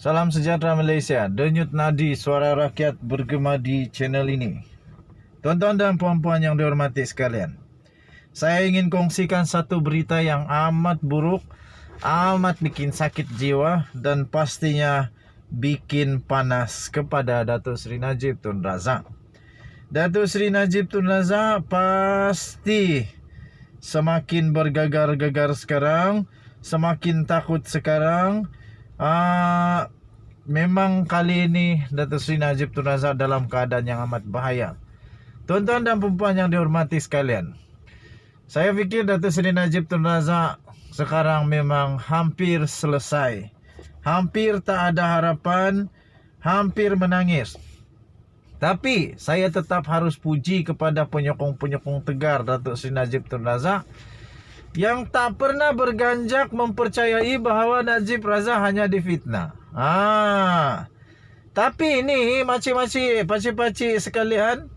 Salam sejahtera Malaysia. Denyut nadi suara rakyat bergema di channel ini. Tuan-tuan dan puan-puan yang dihormati sekalian, saya ingin kongsikan satu berita yang amat buruk, amat bikin sakit jiwa, dan pastinya bikin panas kepada Datuk Seri Najib Tun Razak. Datuk Seri Najib Tun Razak pasti semakin bergegar-gegar sekarang, semakin takut sekarang. Memang kali ini Datuk Seri Najib Tun Razak dalam keadaan yang amat bahaya. Tuan-tuan dan puan yang dihormati sekalian, saya fikir Datuk Seri Najib Tun Razak sekarang memang hampir selesai, hampir tak ada harapan, hampir menangis. Tapi saya tetap harus puji kepada penyokong-penyokong tegar Datuk Seri Najib Tun Razak yang tak pernah berganjak mempercayai bahawa Najib Razak hanya difitnah. Tapi ini makcik-makcik, pakcik-pakcik sekalian,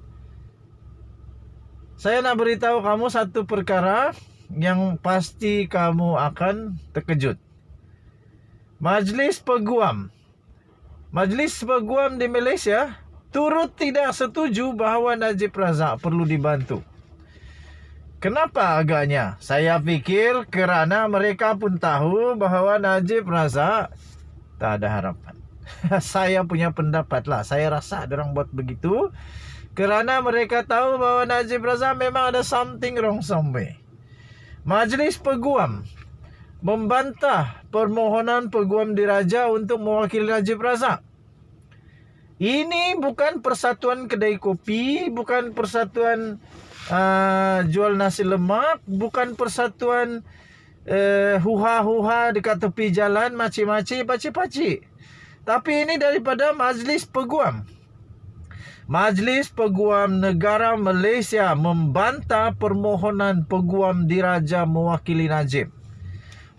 saya nak beritahu kamu satu perkara yang pasti kamu akan terkejut. Majlis Peguam di Malaysia turut tidak setuju bahawa Najib Razak perlu dibantu. Kenapa agaknya? Saya fikir kerana mereka pun tahu bahawa Najib Razak tak ada harapan. Saya punya pendapat lah. Saya rasa diorang buat begitu kerana mereka tahu bahawa Najib Razak memang ada something wrong somewhere. Majlis Peguam membantah permohonan Peguam Diraja untuk mewakili Najib Razak. Ini bukan persatuan kedai kopi, bukan persatuan jual nasi lemak, bukan persatuan huha-huha dekat tepi jalan, makcik-makcik, pakcik-pakcik. Tapi ini daripada Majlis Peguam. Majlis Peguam Negara Malaysia membantah permohonan Peguam Diraja mewakili Najib.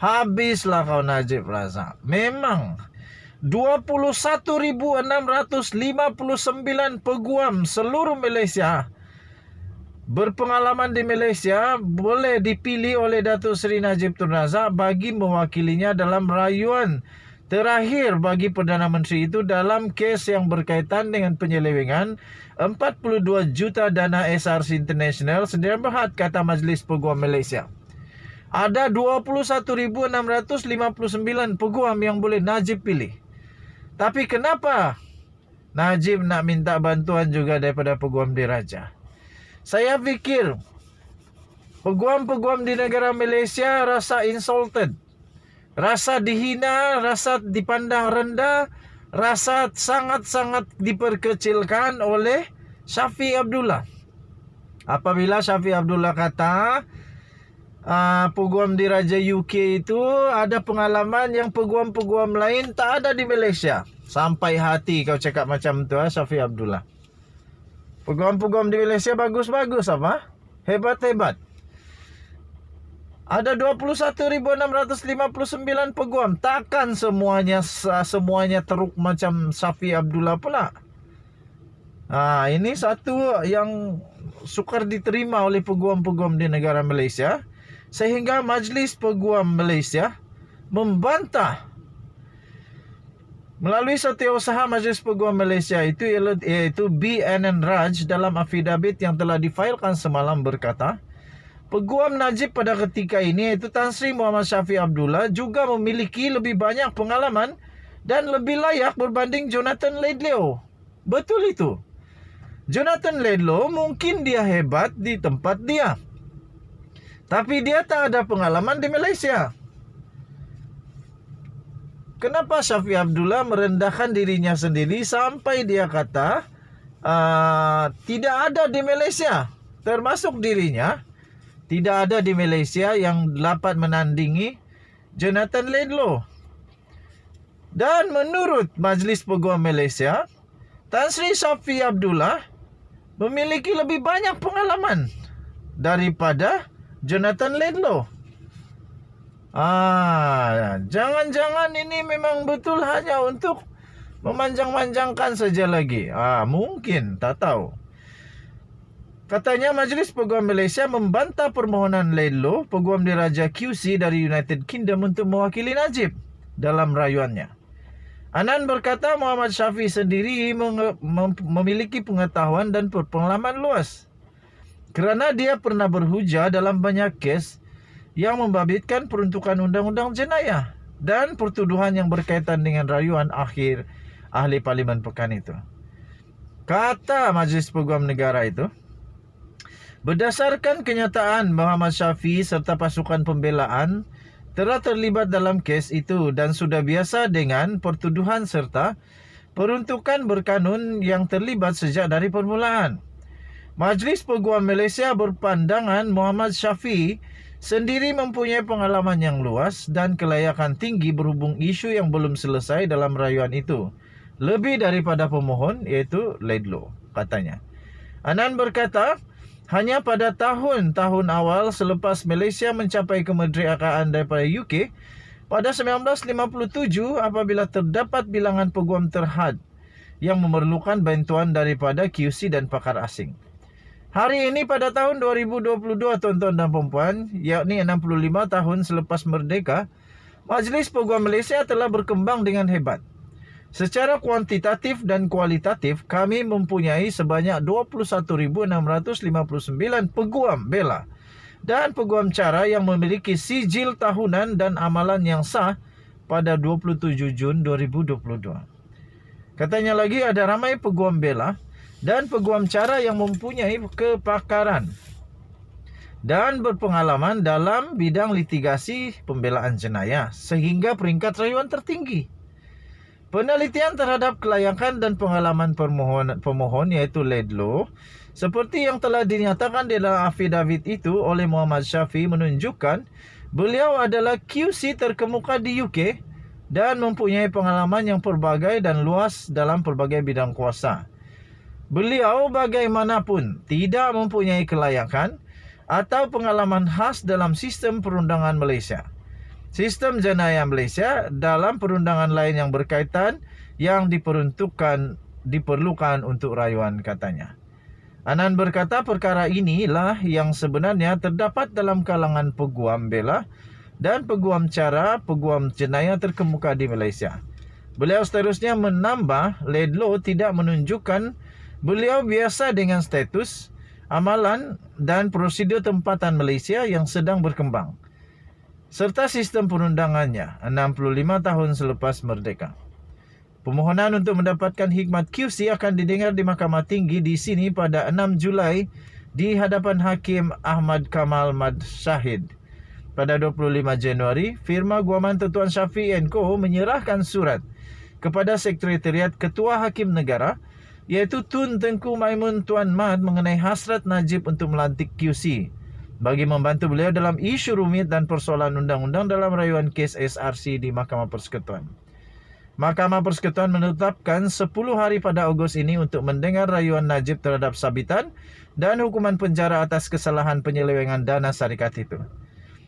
Habislah kau Najib Razak. Memang 21,659 peguam seluruh Malaysia berpengalaman di Malaysia boleh dipilih oleh Datuk Seri Najib Tun Razak bagi mewakilinya dalam rayuan terakhir bagi Perdana Menteri itu dalam kes yang berkaitan dengan penyelewengan 42 juta dana SRC International Sdn Bhd, kata Majlis Peguam Malaysia. Ada 21,659 peguam yang boleh Najib pilih. Tapi kenapa Najib nak minta bantuan juga daripada Peguam Diraja? Saya fikir peguam-peguam di negara Malaysia rasa insulted, rasa dihina, rasa dipandang rendah, rasa sangat-sangat diperkecilkan oleh Shafie Abdullah. Apabila Shafie Abdullah kata Peguam Diraja UK itu ada pengalaman yang peguam-peguam lain tak ada di Malaysia. Sampai hati kau cakap macam tu, Shafie Abdullah. Peguam-peguam di Malaysia bagus-bagus apa? Hebat-hebat. Ada 21,659 peguam. Takkan semuanya teruk macam Shafie Abdullah pula. Ini satu yang sukar diterima oleh peguam-peguam di negara Malaysia, sehingga Majlis Peguam Malaysia membantah melalui setiausaha Majlis Peguam Malaysia iaitu BNN Raj dalam afidavit yang telah difailkan semalam berkata, Peguam Najib pada ketika ini iaitu Tan Sri Muhammad Shafie Abdullah juga memiliki lebih banyak pengalaman dan lebih layak berbanding Jonathan Laidlaw. Betul itu. Jonathan Laidlaw mungkin dia hebat di tempat dia, tapi dia tak ada pengalaman di Malaysia. Kenapa Shafie Abdullah merendahkan dirinya sendiri sampai dia kata tidak ada di Malaysia, termasuk dirinya tidak ada di Malaysia yang dapat menandingi Jonathan Laidlaw. Dan menurut Majlis Peguam Malaysia, Tan Sri Shafie Abdullah memiliki lebih banyak pengalaman daripada Jonathan Laidlaw. Jangan-jangan ini memang betul hanya untuk memanjang-manjangkan saja lagi. Mungkin, tak tahu. Katanya Majlis Peguam Malaysia membantah permohonan Laidlaw, Peguam Diraja QC dari United Kingdom untuk mewakili Najib dalam rayuannya. Anan berkata Muhammad Syafi'i sendiri memiliki pengetahuan dan pengalaman luas, kerana dia pernah berhujah dalam banyak kes yang membabitkan peruntukan undang-undang jenayah dan pertuduhan yang berkaitan dengan rayuan akhir ahli Parlimen Pekan itu. Kata Majlis Peguam Negara itu, berdasarkan kenyataan Muhammad Syafi'i serta pasukan pembelaan telah terlibat dalam kes itu dan sudah biasa dengan pertuduhan serta peruntukan berkanun yang terlibat sejak dari permulaan. Majlis Peguam Malaysia berpandangan Muhammad Syafi'i sendiri mempunyai pengalaman yang luas dan kelayakan tinggi berhubung isu yang belum selesai dalam rayuan itu, lebih daripada pemohon, iaitu Laidlaw, katanya. Anan berkata, hanya pada tahun-tahun awal selepas Malaysia mencapai kemerdekaan daripada UK pada 1957 apabila terdapat bilangan peguam terhad yang memerlukan bantuan daripada QC dan pakar asing. Hari ini pada tahun 2022 tuan-tuan dan puan-puan, yakni 65 tahun selepas merdeka, Majlis Peguam Malaysia telah berkembang dengan hebat. Secara kuantitatif dan kualitatif, kami mempunyai sebanyak 21,659 peguam bela dan peguam cara yang memiliki sijil tahunan dan amalan yang sah pada 27 Jun 2022. Katanya lagi ada ramai peguam bela dan peguam cara yang mempunyai kepakaran dan berpengalaman dalam bidang litigasi pembelaan jenayah sehingga peringkat rayuan tertinggi. Penelitian terhadap kelayakan dan pengalaman pemohon iaitu Laidlaw seperti yang telah dinyatakan di dalam afidavit itu oleh Muhammad Syafi'i menunjukkan beliau adalah QC terkemuka di UK dan mempunyai pengalaman yang pelbagai dan luas dalam pelbagai bidang kuasa. Beliau bagaimanapun tidak mempunyai kelayakan atau pengalaman khas dalam sistem perundangan Malaysia, sistem jenayah Malaysia dalam perundangan lain yang berkaitan yang diperlukan untuk rayuan, katanya. Anan berkata perkara inilah yang sebenarnya terdapat dalam kalangan peguam bela dan peguam cara peguam jenayah terkemuka di Malaysia. Beliau seterusnya menambah, Laidlaw tidak menunjukkan beliau biasa dengan status, amalan dan prosedur tempatan Malaysia yang sedang berkembang serta sistem perundangannya 65 tahun selepas merdeka. Permohonan untuk mendapatkan hikmat QC akan didengar di Mahkamah Tinggi di sini pada 6 Julai di hadapan Hakim Ahmad Kamal Mad Syahid. Pada 25 Januari, firma Guaman Tuan Syafi'i & Co. menyerahkan surat kepada Sekretariat Ketua Hakim Negara iaitu Tun Tengku Maimun Tuan Mat mengenai hasrat Najib untuk melantik QC bagi membantu beliau dalam isu rumit dan persoalan undang-undang dalam rayuan kes SRC di Mahkamah Persekutuan. Mahkamah Persekutuan menetapkan 10 hari pada Ogos ini untuk mendengar rayuan Najib terhadap sabitan dan hukuman penjara atas kesalahan penyelewengan dana syarikat itu.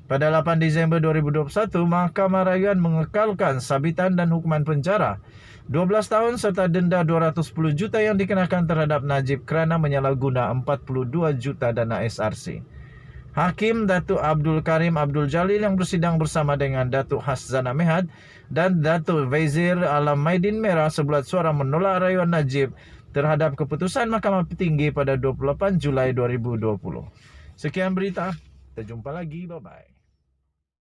Pada 8 Disember 2021, Mahkamah Rayuan mengekalkan sabitan dan hukuman penjara 12 tahun serta denda 210 juta yang dikenakan terhadap Najib kerana menyalahguna 42 juta dana SRC. Hakim Datuk Abdul Karim Abdul Jalil yang bersidang bersama dengan Datuk Hassan Ahmad dan Datuk Vezir Alam Maidin Merah sebulat suara menolak rayuan Najib terhadap keputusan Mahkamah Tinggi pada 28 Julai 2020. Sekian berita. Kita jumpa lagi. Bye-bye.